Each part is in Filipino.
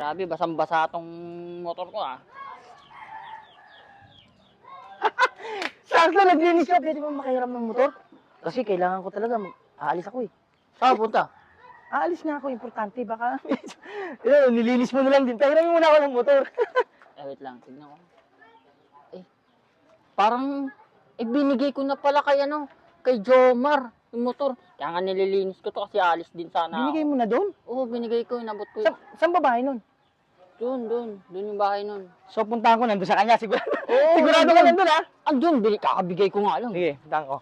Grabe, basang-basa tong motor ko ah. Saan ka naglinis ka? Pwede mo makihiram ng motor? Kasi kailangan ko talaga, aalis ako eh. Saan punta? Aalis nga ako, importante. Baka, nilinis mo na lang din. Pahiramin muna ako ng motor. Wait lang, tignan ko. Parang, binigay ko na pala kay kay Jomar, yung motor. Kaya nga nililinis ko to kasi alis din sana Binigay ako. mo na doon? Oo, binigay ko, inabot ko. Saan ba bahay nun? Doon yung bahay nun. So, puntahan ko nandun sa kanya. Sigurado, Oo, sigurado ka nandun ha? Andun, kakabigay ko nga lang. Sige, puntahan ko.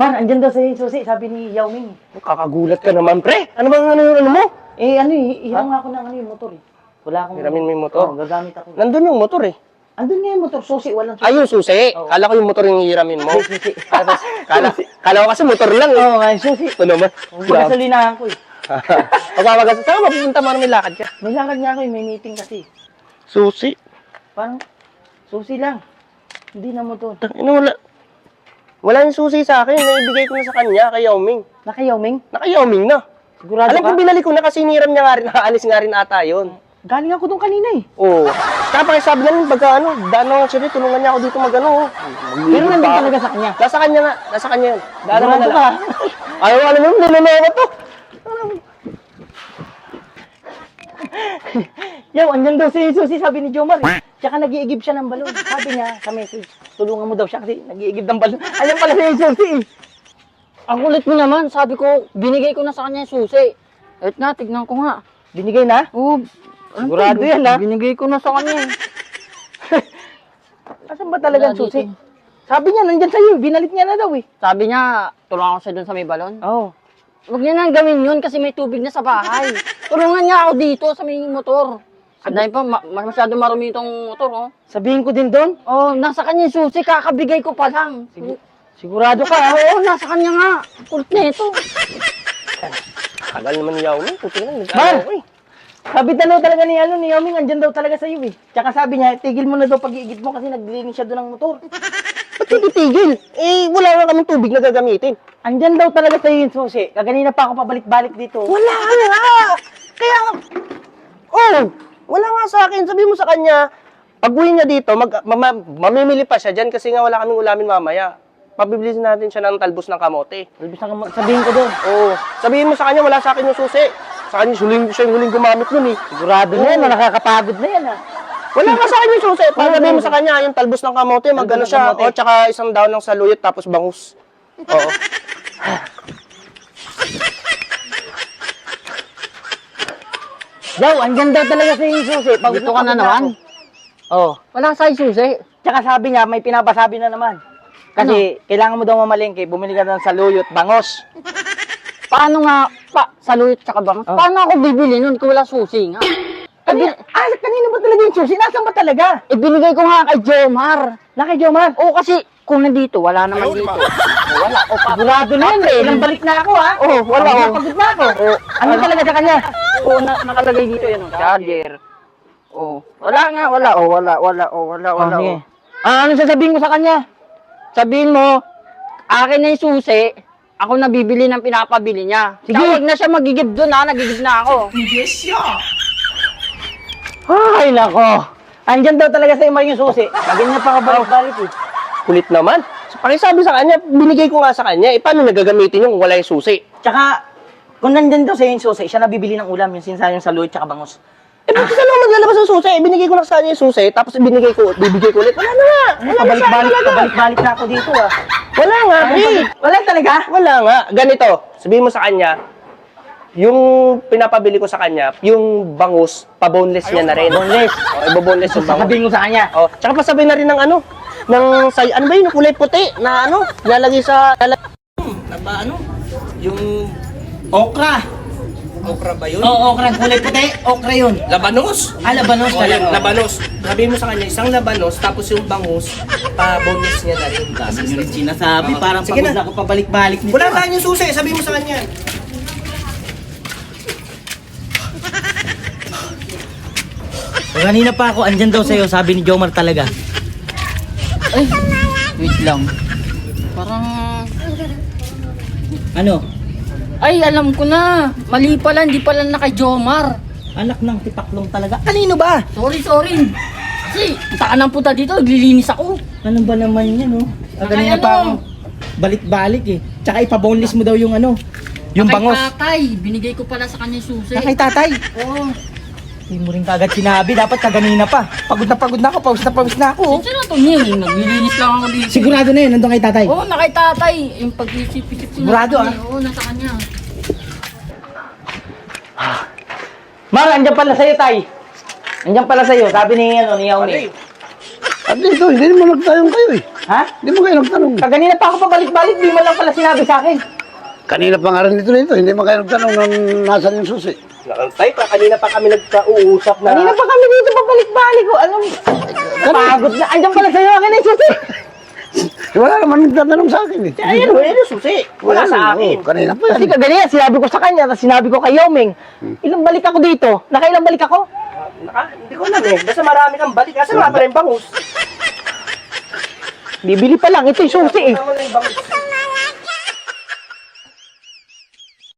Mar, andyan daw sa susi, sabi ni Yao Ming. Kakagulat ka naman, pre. Ano bang ano mo? Hiram nga ako ng yung motor eh. Wala akong... Hiramin mo yung motor? Oo, gagamit ako. Nandun yung motor eh. Andun nga yung motor, susi, walang susi. Ay, yung susi. Oo. Kala ko yung motor yung hiramin mo. Ay, susi. Kala ko kasi motor lang eh. Oo nga, susi. Ito naman. Pagkasalinahan ko eh. Pagkamagas. Saan ka mapupunta mo? May lakad ka? May lakad nga ako eh, may meeting kasi. Susi. Parang, susi lang. Hindi na motor. Wala yung susi sa akin. Naibigay ko na sa kanya, kay Yao Ming. Naka Yao Ming? Naka Yao Ming na. Sigurado Alam ka? ko, binalik ko na kasi niram niya nga rin. Nakaalis nga rin ata yun. Galing ako doon kanina eh. Oo. Tapos sabi na rin, pagka dano, siyempre, tulungan niya ako dito Pero nandun talaga sa kanya. Nasa kanya nga. Nasa kanya yun. Sigurado ka? Ayaw, alam mo, niloloko to. Yaw, andyan daw si Susi, sabi ni Jomar eh. Tsaka nag-iigib siya ng balon. Sabi niya sa message, tulungan mo daw siya kasi nag-iigib ng balon. Ayan pala si Susi eh. Ang kulit mo naman, sabi ko, binigay ko na sa kanya yung susi. Wait nga, tignan ko nga. Binigay na? Oo, Sigurado yan, ha? Binigay ko na sa kanya. Asan ba talagang Wala Susi? dito. Sabi niya, nandyan sa'yo. Binalit niya na daw eh. Sabi niya, tulungan ko siya dun sa may balon. Oo. Huwag niya nang gawin yun kasi may tubig na sa bahay. Tulungan niya ako dito sa may motor. Dahil pa, masyado marumi itong motor, oh. Sabihin ko din doon. Oh, nasa kanya yung susi, kakabigay ko pa lang. Sigurado ka, ha? Oo, nasa kanya nga. Kulit na ito. Tagal naman ni Yao Ming. Puti na, Man! Sabi daw talaga ni Yao Ming, andyan daw talaga sa'yo eh. Tsaka sabi niya, tigil mo na daw pag-iigib mo kasi naglinis siya doon ng motor. Ba't titigil? Wala nga kaming tubig na gagamitin. Andyan daw talaga sa'yo yung Susi. Kaganina pa ako pabalik-balik dito. Wala nga! Kaya nga... Oh! Wala nga sa akin. Sabi mo sa kanya, pag-uwi niya dito, mamimili pa siya dyan kasi nga wala kaming ulamin mamaya. Pabibilisin natin siya ng talbos ng kamote. Sabihin ko doon. Oo. Sabihin mo sa kanya, wala sa akin yung susi. Sa kanya, siya yung huling gumamit nun eh. Sigurado na yan, nakakapagod na yan ha. Wala nga sa akin yung susi. Pag sabihin mo sa kanya, yung talbos ng kamote, mag-ano siya. O, tsaka isang daon ng saluyot, tapos bangus. Oo. Yaw, andyan daw talaga sa yung Susi. Dito ka na naman. Oo. Wala sa susi. Tsaka sabi niya, may pinapasabi na naman. Kasi kailangan mo daw mamalengke, bumili ka ng saluyot, bangos. Paano nga, saluyot tsaka bang? Oh. Paano ako bibili nun kung wala susi nga? Kanino ba talaga yung Susi? Nasaan ba talaga? Ibinigay ko nga kay Jomar. Na kay Jomar? Oo, kasi kung nandito, wala naman dito. Wala. O, sigurado na yan. Ilang balik na ako ha. Oo, wala. Pagod na ako. Ano talaga sa kanya? Oo, nakalagay dito yan. Charger. Oo. Wala nga, wala. Wala. Sige. Ano sasabihin ko sa kanya? Sabihin mo, akin na yung susi, ako nabibili ng pinapabili niya. Sige. Huwag na siya magigib doon ha, nagigib na ako. Ay, nako. Andyan daw talaga sa yung Susi. Ganyan pa ka balik-balik eh. Kulit naman. Pakisabi sa kanya, binigay ko nga sa kanya. Paano nagagamitin yung kung wala yung susi? Tsaka, kung nandyan daw sa yung Susi, siya nabibili ng ulam, yung sinsayang saluyot tsaka bangos. Ba't kasi naman maglalabas ng susi? Binigay ko lang sa kanya yung susi, tapos bibigay ko ulit. Wala na nga. Pabalik-balik na ako dito ah. Wala nga, pre. Wala talaga? Wala nga. Ganito, sabihin mo sa kanya, yung pinapabili ko sa kanya, yung bangus, pa-boneless niya na rin. Boneless. O, ibo-boneless yung bangus. Sabihin mo sa kanya. O, tsaka pasabihin na rin ng ano ba yun, kulay puti, na lalagay sa, yung okra. Okra ba yun? Oo, okra. Kulay puti. Okra yun. Labanos. Labanos talaga. Labanos. Sabihin mo sa kanya, isang labanos, tapos yung bangus, pa-boneless niya na rin. Dami nyo rin sinasabi. Parang Sige pagod na. na ako pabalik-balik nito. Wala saan yung susi, sabihin mo sa kanya. Kanina pa ako, andyan daw sa'yo, sabi ni Jomar talaga. Ay, wait lang. Parang, Ano? Ay, alam ko na. Mali pala, hindi pala na kay Jomar. Anak ng tipaklong talaga. Kanino ba? Sorry. Kasi, punta ka ng punta dito, naglilinis ako. Ano ba naman yan, oh? Kanina Nakay pa ano? akong balik-balik eh. Tsaka ipaboneless mo daw yung ano, yung Kay bangos. tatay, binigay ko pala sa kanya yung susi. Na kay tatay. Oo. Hindi mo rin kagad sinabi, dapat kaganina pa. Pagod na ako, pawis na ako. Oh. Sino na to niya? Naglilinis lang ako dito. Sigurado na yun, nandun kay tatay. Oo, na kay tatay. Yung pag-isip-isip ko Sigurado, na. Oo, nasa kanya. Mar, andyan pala sa'yo, tay. Andyan pala sa'yo, sabi ni, ni Yaomi. At dito, hindi mo nagtanong kayo eh. Ha? Hindi mo kayo nagtanong. Kaganina pa ako pabalik-balik, di mo lang pala sinabi sa akin. Kanina pa nga rin dito, hindi mo kayo nagtanong nang nasan yung susi. Tay, kanina pa kami nagka-uusap na... Kanina pa kami dito pabalik-balik ko. Alam, napagod na. Andyan pala sa'yo, akin yung susi. Wala naman nagtatanong sa akin eh. Ayun, wala yung susi. Wala sa akin. Oo, kanina pa Kasi yan. kaganina, sinabi ko sa kanya, tapos sinabi ko kay Yoming, ilang balik ako dito? Nakailang balik ako? Hindi ko alam eh. Basta marami kang balik. Kasi wala pa rin bangus. Bibili pa lang, ito yung susi eh. Wala yung bangus.